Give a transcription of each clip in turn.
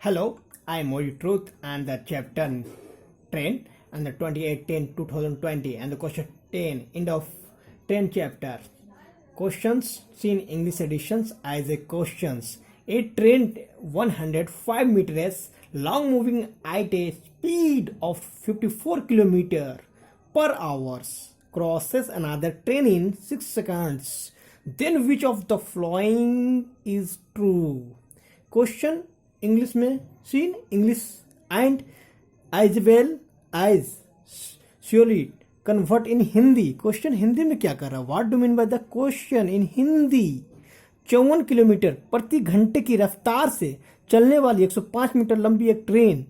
Hello, I am Moji Truth and the chapter train and the 2018-2020 and the question 10 end of 10 chapter. Questions seen English editions as a questions. A train 105 meters long moving at a speed of 54 km per hour crosses another train in 6 seconds. Then which of the following is true? Question English में सीन English and as well as surely convert in Hindi. Question Hindi में क्या कर रहा है? What do mean by the question in Hindi? 54 kilometre प्रति घंटे की रफ्तार से चलने वाली 105 मीटर लंबी एक ट्रेन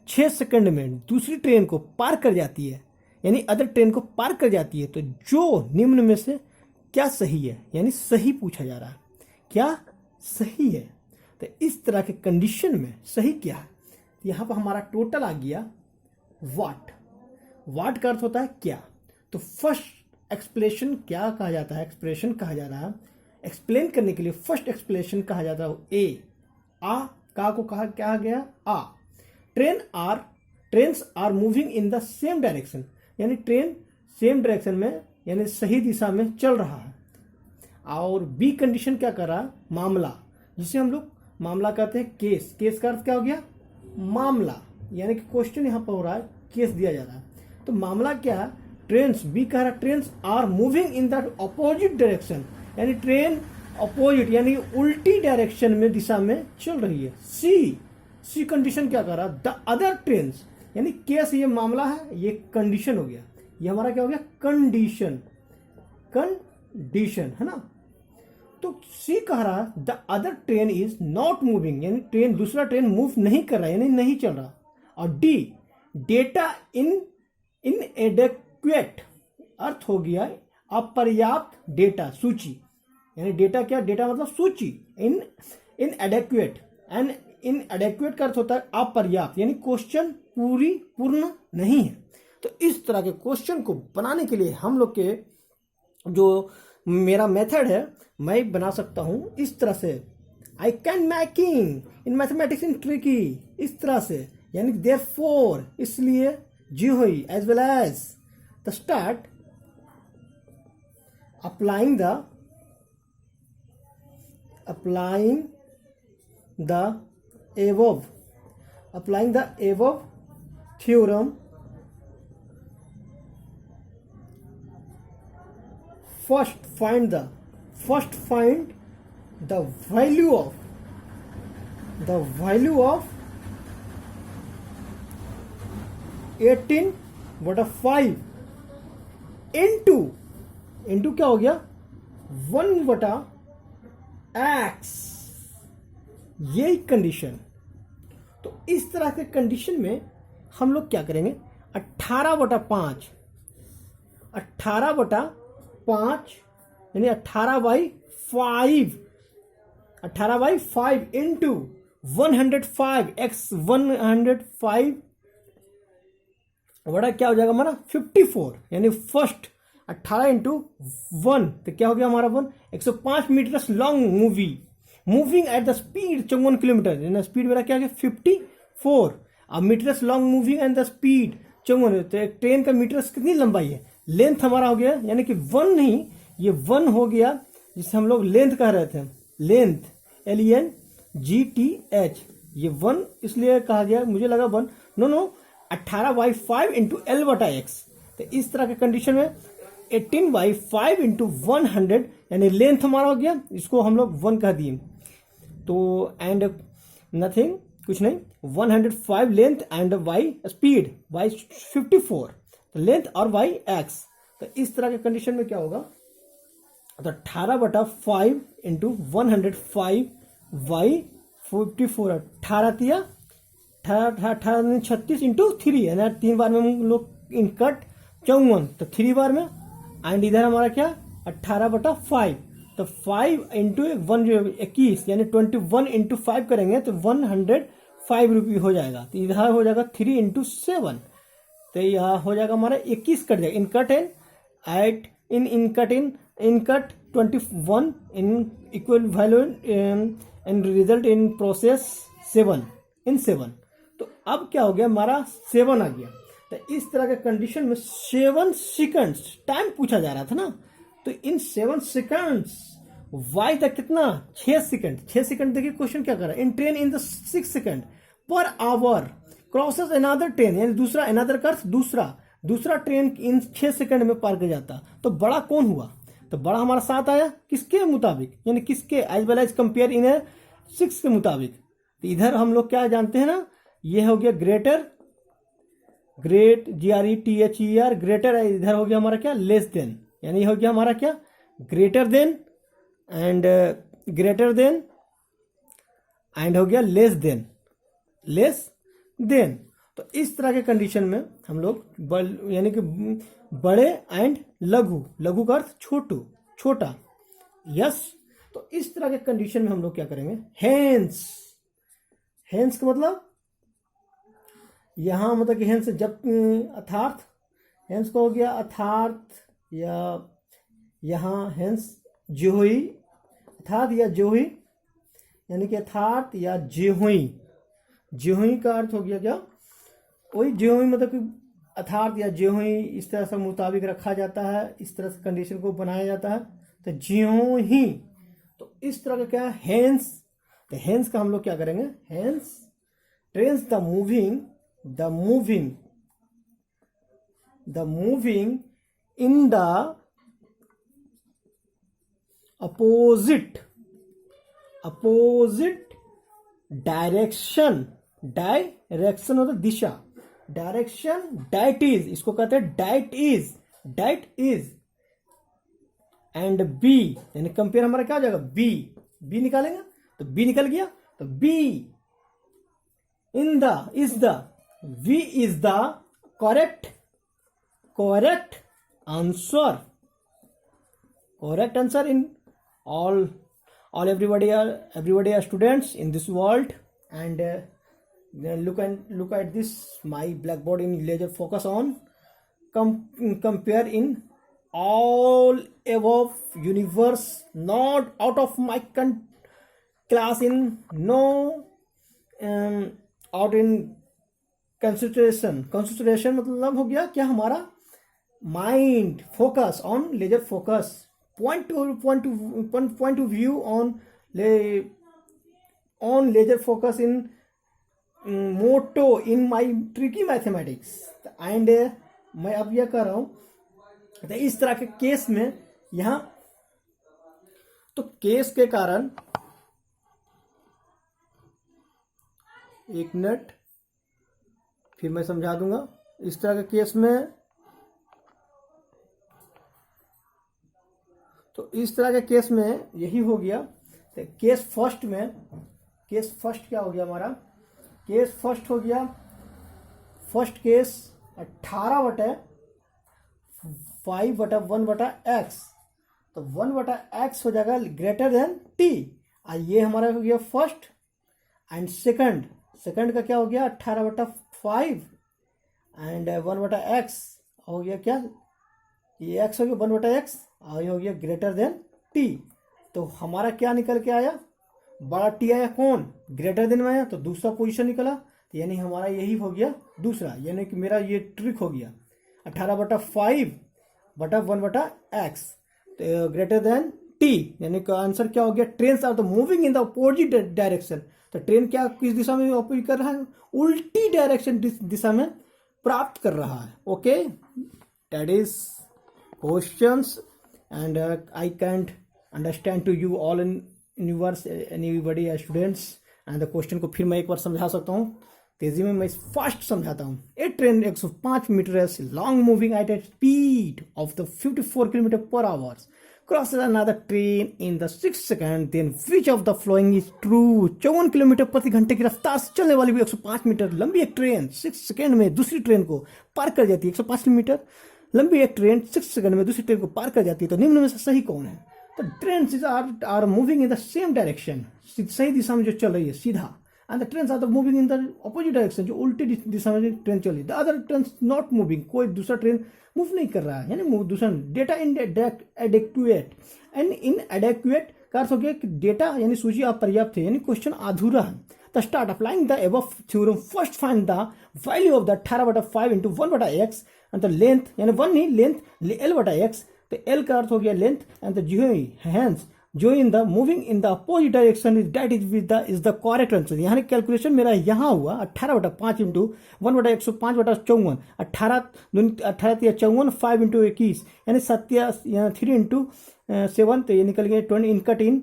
6 सेकंड में दूसरी ट्रेन को पार कर जाती है, यानी अदर ट्रेन को पार कर जाती है. तो जो निम्न में से क्या सही है, यानी सही पूछा जा रहा है, क्या सही है. तो इस तरह के कंडीशन में सही क्या है? यहाँ पर हमारा टोटल आ गया वाट. वाट का अर्थ होता है क्या. तो फर्स्ट एक्सप्लेनेशन क्या कहा जाता है? एक्सप्रेशन कहा जा रहा है. एक्सप्लेन करने के लिए फर्स्ट एक्सप्लेनेशन कहा जाता है ए. आ का को कहा क्या गया? आ. Trains are moving in the same direction, यानी ट्रेन सेम डायरेक्शन में यानी सही दिशा में चल रहा है. और बी कंडीशन क्या कर रहा है? मामला, जिसे हम लोग मामला कहते हैं केस. केस का अर्थ क्या हो गया? मामला, यानी कि क्वेश्चन यहां पर हो रहा है, केस दिया जा रहा है. तो मामला क्या है? ट्रेन्स, बी कह रहा है trains are moving in the opposite direction, यानी ट्रेन अपोजिट यानी उल्टी डायरेक्शन में दिशा में चल रही है. सी कंडीशन क्या कर रहा है? द अदर ट्रेन्स, यानी केस ये मामला है, ये कंडीशन हो गया. ये हमारा क्या हो गया? कंडीशन है ना. तो सी कह रहा है the other train is not moving, यानी ट्रेन दूसरा ट्रेन मूव नहीं कर रहा, यानी नहीं चल रहा. और डी डेटा इन एडेक्वेट, अर्थ हो गया अपर्याप्त डेटा, सूची. यानी डेटा क्या? डेटा मतलब सूची. इन एडेक्वेट, एंड इन एडेक्वेट का अर्थ होता है अपर्याप्त, यानी क्वेश्चन पूर्ण नहीं है. तो इस तरह के क्वेश्चन को बनाने के लिए हम लोग के जो मेरा मेथड है, मैं बना सकता हूं इस तरह से. I can making in mathematics in tricky, इस तरह से, यानी देयरफॉर, इसलिए, जी हुई, as well as the start applying the above theorem. First find the value of 18/5 into क्या हो गया? 1/x. यही कंडीशन. तो इस तरह के कंडीशन में हम लोग क्या करेंगे? 18/5 यानी 18/5 इंटू 105 x 105 बड़ा क्या हो जाएगा हमारा? 54. यानी फर्स्ट 18 इंटू 1 तो क्या हो गया हमारा? 105 metre long moving at the speed 54 kilometre, यानी स्पीड मेरा क्या हो गया? 54. अब metres long moving at the speed 54. तो एक ट्रेन का मीटर्स कितनी लंबाई है? लेंथ हमारा हो गया, यानी कि 1 नहीं, ये 1 हो गया, जिसे हम लोग लेंथ कह रहे थे. लेंथ LENGTH, ये 1 इसलिए कहा गया, मुझे लगा 1, नो 18/5 इंटू L/x. तो इस तरह के कंडीशन में 18/5 इंटू 100, यानी लेंथ हमारा हो गया, इसको हम लोग 1 कह दिए. तो एंड नथिंग, कुछ नहीं, 105 length and Y speed, Y 54, length और वाई एक्स. तो इस तरह के कंडीशन में क्या होगा? तो 18/5 इंटू 105 वाई 54, 18 36 इंटू 3, यानी 3 बार में हम लोग इनकट 54, तो 3 बार में. एंड इधर हमारा क्या? 18/5, तो 5 इंटू 21, यानी 21 इंटू 5 करेंगे तो 105 रुपये हो जाएगा. तो इधर हो जाएगा 3 इंटू 7, तो यह हो जाएगा हमारा 21 कट जाएगा. इनकट एंड एट इनकट 21 in equal value and result in process 7. इन 7। तो अब क्या हो गया, हमारा 7 आ गया। तो इस तरह के कंडीशन में 7 सेकंड्स टाइम पूछा जा रहा था ना, तो इन 7 सेकंड्स वाई तक कितना, 6 सेकंड। 6 सेकंड देखिए क्वेश्चन क्या कर रहा है, in train in the 6 second per hour crosses another train, यानी दूसरा, अनदर का दूसरा ट्रेन इन 6 सेकंड में पार कर जाता। तो बड़ा कौन हुआ, तो बड़ा हमारा 7 आया, किसके मुताबिक, यानी किसके, as well as compare in 6 के मुताबिक। तो इधर हम लोग क्या जानते हैं ना, ये हो गया ग्रेटर, ग्रेट GRETHER ग्रेटर, इधर हो गया हमारा क्या, लेस देन, यानी हो गया हमारा क्या, greater than and greater than and हो गया लेस देन, लेस देन। तो इस तरह के कंडीशन में हम लोग यानी कि बड़े एंड लघु, लघु का अर्थ छोटू, छोटा, यस। तो इस तरह के कंडीशन में हम लोग क्या करेंगे, हेंस, हेंस का मतलब यहां मतलब कि हेंस जब, अर्थात हेंस को हो गया अर्थात, या यहां हेंस जो हुई, अर्थात या जो हुई, यानी कि अर्थात या जो हुई, जो हुई का अर्थ हो गया क्या, वही जो हुई मतलब कि अर्थात या जो हुई, इस तरह से मुताबिक रखा जाता है, इस तरह से कंडीशन को बनाया जाता है। तो ज्यों ही, तो इस तरह का क्या है, हेंस। तो हेंस का हम लोग क्या करेंगे, hence trains the moving in the opposite direction, direction होता दिशा, डायरेक्शन डाइट इज, इसको कहते हैं डाइट इज एंड बी, यानी कंपेयर हमारा क्या हो जाएगा, बी निकालेंगे, तो बी निकल गया। तो B in the is the, V is the correct answer, in all everybody are students in this world, and look at this my blackboard in laser focus on compare in all above universe, not out of my class, in no out in concentration मतलब हो गया क्या, हमारा mind focus on laser focus, point of view on laser focus in motto in my tricky mathematics। And मैं अब यह कर रहा हूं, तो इस तरह के केस में यहां, तो केस के कारण, एक मिनट फिर मैं समझा दूंगा। इस तरह के केस में, तो इस तरह के केस में यही हो गया। तो केस फर्स्ट क्या हो गया हमारा, केस फर्स्ट हो गया, फर्स्ट केस 18/5/1/x, तो 1/x हो जाएगा ग्रेटर देन t। ये हमारा हो गया फर्स्ट। एंड सेकंड का क्या हो गया, 18/5 एंड 1/x हो गया क्या, ये x हो गया 1/x, और ये हो गया ग्रेटर देन t। तो हमारा क्या निकल के आया, बड़ा टी आया, कौन, ग्रेटर देन में आया, तो दूसरा पोजीशन निकला। तो यानी हमारा यही हो गया दूसरा, यानी कि मेरा ये ट्रिक हो गया 18/5/1/x, तो ग्रेटर देन टी, यानी कि आंसर क्या हो गया, train are the moving in the opposite direction. तो ट्रेन क्या किस दिशा में ऑपोजिट कर रहा है, उल्टी डायरेक्शन दिशा में प्राप्त कर रहा है। Okay, that is questions, and I can't understand to you all in universe, anybody as students, and the question को फिर मैं एक बार समझा सकता हूँ तेजी में, मैं फास्ट समझाता हूँ। A train 105 metre long moving at a speed of the 54 kilometre per hours crosses another train in the 6 second, then which of the following is true। 54 kilometre प्रति घंटे की रफ्तार से चलने वाली भी 105 मीटर लंबी एक ट्रेन 6 सेकंड में दूसरी ट्रेन को पार कर जाती है। 105 किलोमीटर लंबी एक ट्रेन 6 सेकंड में दूसरी ट्रेन को पार कर जाती है। तो निम्न में से सही कौन है, तो train are moving in the same direction, सही दिशा में जो चल रही है सीधा, and the train are moving in the opposite direction, जो उल्टी दिशा में ट्रेन चल रही है। The other train not moving, कोई दूसरा ट्रेन मूव नहीं कर रहा है, यानी दूसरा data in adequate, and in adequate का अर्थ हो गया कि डेटा यानी सूची अपर्याप्त है, यानी क्वेश्चन अधूरा है। The start applying the above theorem. First find the value of the 18/5 into 1/x and the length, यानी 1 नहीं लेंथ L/x, तो L का अर्थ हो गया लेंथ, and the hence जो in the moving in the opposite direction is that is the correct answer. यहाँ calculation मेरा यहाँ हुआ 18/5 इंटू 1/105/54, 18 या 54, 5 इंटू 21 यानी 3 इंटू 7, तो ये निकल गया 20 इनकट इन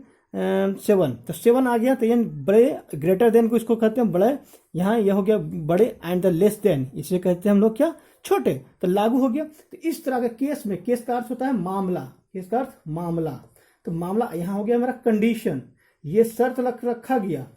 7, तो 7 आ गया, तो ये बड़े ग्रेटर देन को इसको कहते हैं बड़े, यहाँ यह हो गया बड़े, एंड द लेस देन इसे कहते हैं हम लोग क्या, छोटे, तो लागू हो गया। तो इस तरह के केस में, केस का अर्थ होता है मामला, केस का अर्थ मामला, तो मामला यहाँ हो गया मेरा कंडीशन, ये शर्त रखा गया,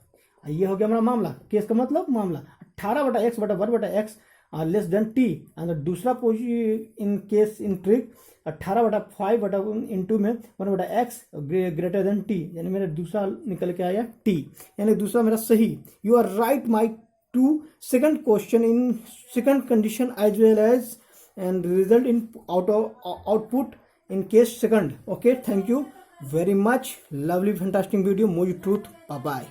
ये हो गया मेरा मामला, केस का मतलब मामला 18/x/1/x less than T, and दूसरा position in case in trick 18/5 into में 1/x ग्रेटर देन टी, यानी मेरा दूसरा निकल के आया टी, यानी दूसरा मेरा सही। You are right my to second question in second condition as well as and result in output in case second. Okay, thank you very much. Lovely fantastic video. Mojo Truth. Bye bye.